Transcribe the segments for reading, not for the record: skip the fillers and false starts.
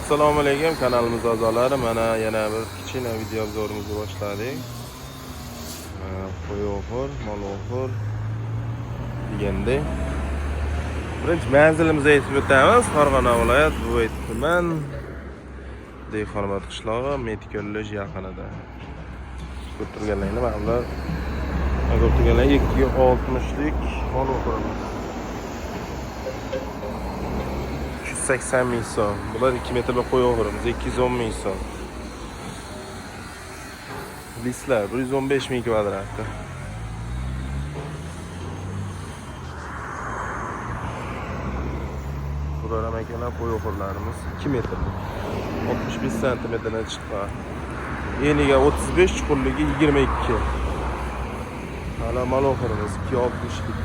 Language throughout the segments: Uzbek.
Assalomu alaykum kanalimiz a'zolari. Mana yana bir kichkina video obzorimizni boshladik. Qo'yo'xur, malo'xur degandek. Birinchi manzilimizga yetib o'tamiz. Farg'ona viloyat Buvayt tuman Dehqonobod qishlog'i Medkollej yaqinida. Ko'rib turganlaringni ma'lumlar. Ko'rib turganlar 260lik malo'xurimiz. 80 ming so'm. Bular 2 metrli qo'yo'xurimiz 210 ming so'm. Lislar 115 ming kvadratda. Bular ham akalar qo'yo'xurlarimiz 2 metrli. 65 santimetrdan chiqqan. Eniga 35, chuqurligi 22. Hala malo'xurimiz 260lik.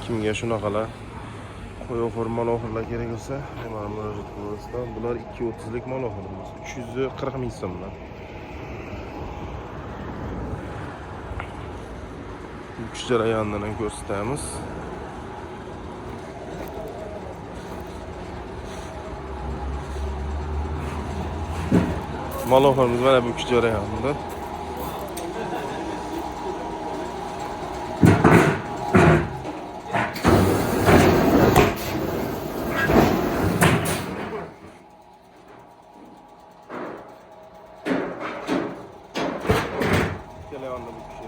Kimga shunaqalar qo'yo'xur malo'xurlar kerak bo'lsa, mana murojaat qilasizlar. Bular 230lik malo'xurimiz 340 ming so'mdan. Uchish jarayonini ham ko'rsatamiz. Malo'xurimiz mana bu uchish jarayonida. Telefonda bu kishi.